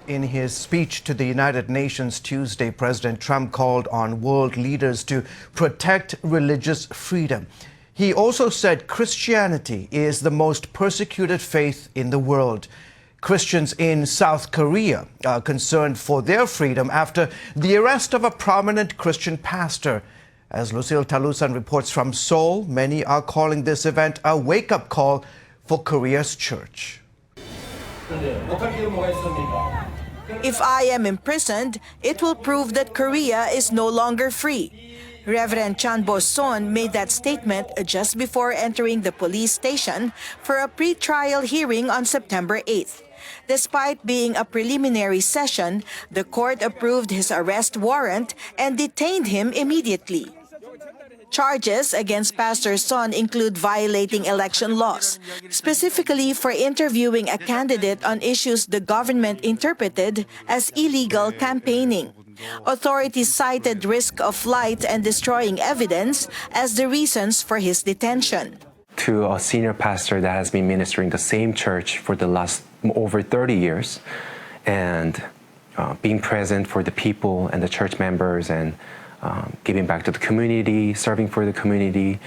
In his speech to the United Nations Tuesday, President Trump called on world leaders to protect religious freedom. He also said Christianity is the most persecuted faith in the world. Christians in South Korea are concerned for their freedom after the arrest of a prominent Christian pastor. As Lucille Talusan reports from Seoul, many are calling this event a wake-up call for Korea's church. If I am imprisoned, it will prove that Korea is no longer free. Reverend Hyun-bo Son made that statement just before entering the police station for a pre-trial hearing on September 8th. Despite being a preliminary session, the court approved his arrest warrant and detained him immediately. Charges against Pastor Son include violating election laws, specifically for interviewing a candidate on issues the government interpreted as illegal campaigning. Authorities cited risk of flight and destroying evidence as the reasons for his detention. To a senior pastor that has been ministering the same church for the last over 30 years and being present for the people and the church members and giving back to the community, serving for the community.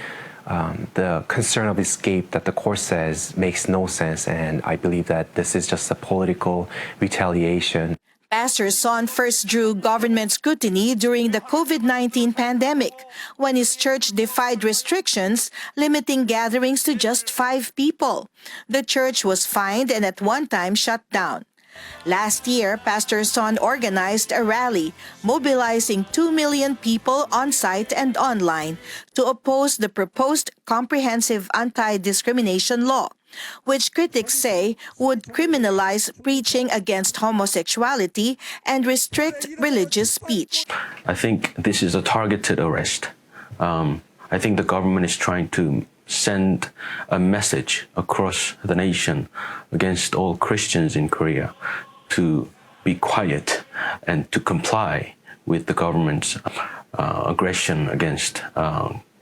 The concern of escape that the court says makes no sense, and I believe that this is just a political retaliation. Pastor Son first drew government scrutiny during the COVID-19 pandemic, when his church defied restrictions limiting gatherings to just 5 people. The church was fined and at one time shut down. Last year, Pastor Son organized a rally, mobilizing 2 million people on-site and online to oppose the proposed comprehensive anti-discrimination law, which critics say would criminalize preaching against homosexuality and restrict religious speech. I think this is a targeted arrest. I think the government is trying to send a message across the nation against all Christians in Korea to be quiet and to comply with the government's aggression against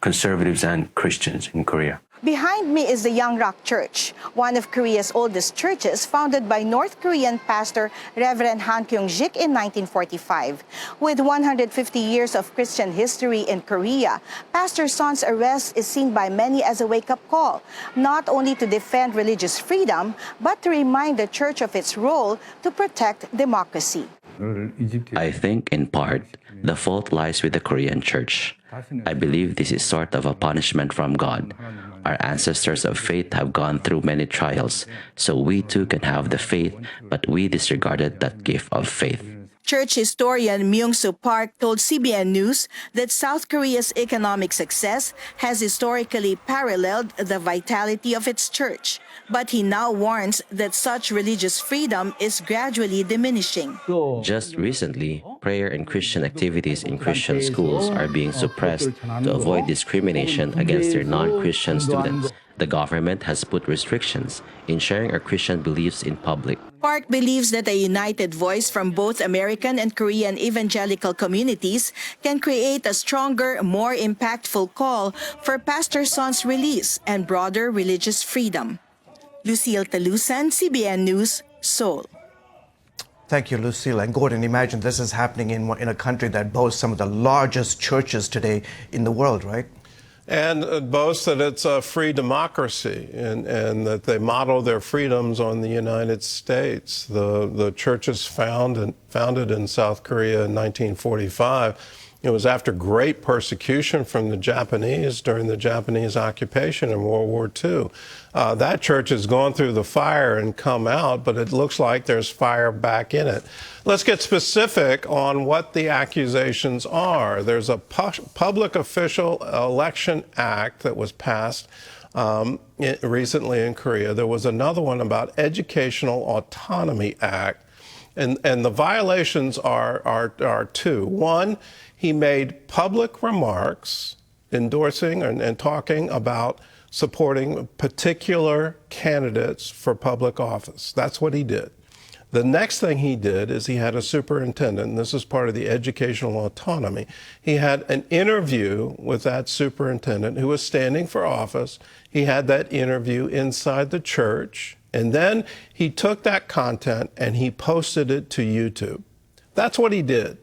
conservatives and Christians in Korea. Behind me is the Young Rock Church, one of Korea's oldest churches, founded by North Korean pastor Reverend Hyun-bo Son in 1945. With 150 years of Christian history in Korea, Pastor Son's arrest is seen by many as a wake-up call, not only to defend religious freedom, but to remind the church of its role to protect democracy. I think, in part, the fault lies with the Korean church. I believe this is sort of a punishment from God. Our ancestors of faith have gone through many trials, so we too can have the faith, but we disregarded that gift of faith. Church historian Myung-soo Park told CBN News that South Korea's economic success has historically paralleled the vitality of its church. But he now warns that such religious freedom is gradually diminishing. Just recently, prayer and Christian activities in Christian schools are being suppressed to avoid discrimination against their non-Christian students. The government has put restrictions in sharing our Christian beliefs in public. Park believes that a united voice from both American and Korean evangelical communities can create a stronger, more impactful call for Pastor Son's release and broader religious freedom. Lucille Talusan, CBN News, Seoul. Thank you, Lucille. And Gordon, imagine this is happening in a country that boasts some of the largest churches today in the world, right? And it boasts that it's a free democracy and that they model their freedoms on the United States. The church is founded in South Korea in 1945. It was after great persecution from the Japanese during the Japanese occupation in World War II. That church has gone through the fire and come out, but it looks like there's fire back in it. Let's get specific on what the accusations are. There's a Public Official Election Act that was passed recently in Korea. There was another one about Educational Autonomy Act. And the violations are two. One, he made public remarks endorsing and talking about supporting particular candidates for public office. That's what he did. The next thing he did is he had a superintendent, and this is part of the educational autonomy. He had an interview with that superintendent who was standing for office. He had that interview inside the church, And then he took that content and he posted it to YouTube. That's what he did.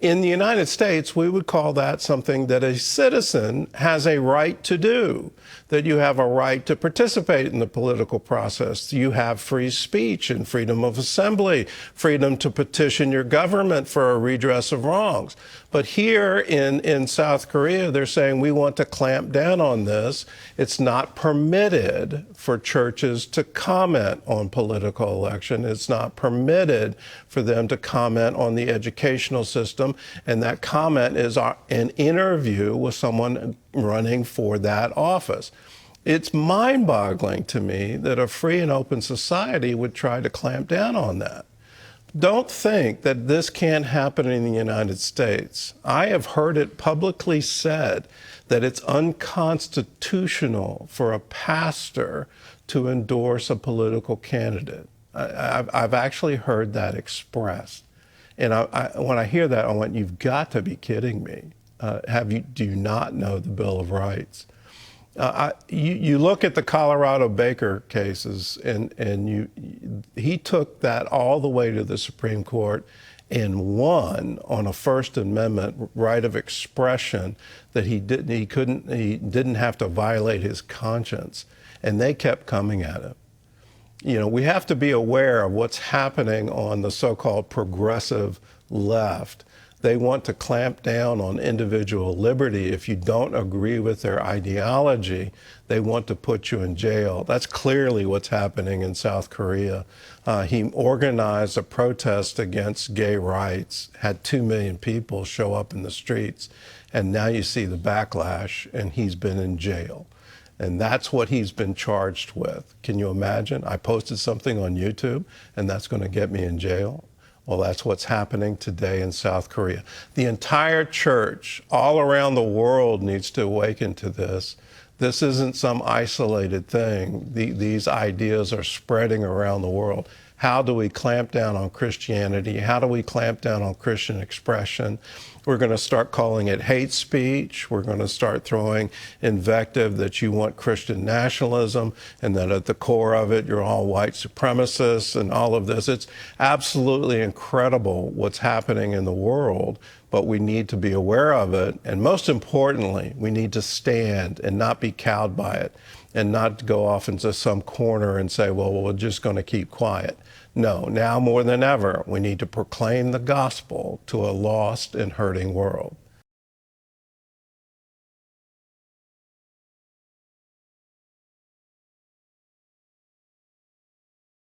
In the United States, we would call that something that a citizen has a right to do, that you have a right to participate in the political process. You have free speech and freedom of assembly, freedom to petition your government for a redress of wrongs. But here in South Korea, they're saying we want to clamp down on this. It's not permitted for churches to comment on political election. It's not permitted for them to comment on the educational system. And that comment is an interview with someone running for that office. It's mind-boggling to me that a free and open society would try to clamp down on that. Don't think that this can't happen in the United States. I have heard it publicly said that it's unconstitutional for a pastor to endorse a political candidate. I've actually heard that expressed. And when I hear that, I went, you've got to be kidding me. Do you not know the Bill of Rights? You look at the Colorado Baker cases, and he took that all the way to the Supreme Court and won on a First Amendment right of expression that he didn't have to violate his conscience, and they kept coming at him. You know, we have to be aware of what's happening on the so-called progressive left. They want to clamp down on individual liberty. If you don't agree with their ideology, they want to put you in jail. That's clearly what's happening in South Korea. He organized a protest against gay rights, had 2 million people show up in the streets, and now you see the backlash, and he's been in jail. And that's what he's been charged with. Can you imagine? I posted something on YouTube, and that's going to get me in jail. Well, that's what's happening today in South Korea. The entire church all around the world needs to awaken to this. This isn't some isolated thing. These ideas are spreading around the world. How do we clamp down on Christianity? How do we clamp down on Christian expression? We're going to start calling it hate speech. We're going to start throwing invective that you want Christian nationalism and that at the core of it, you're all white supremacists and all of this. It's absolutely incredible what's happening in the world, but we need to be aware of it. And most importantly, we need to stand and not be cowed by it and not go off into some corner and say, well, we're just going to keep quiet. No, now more than ever, we need to proclaim the gospel to a lost and hurting world.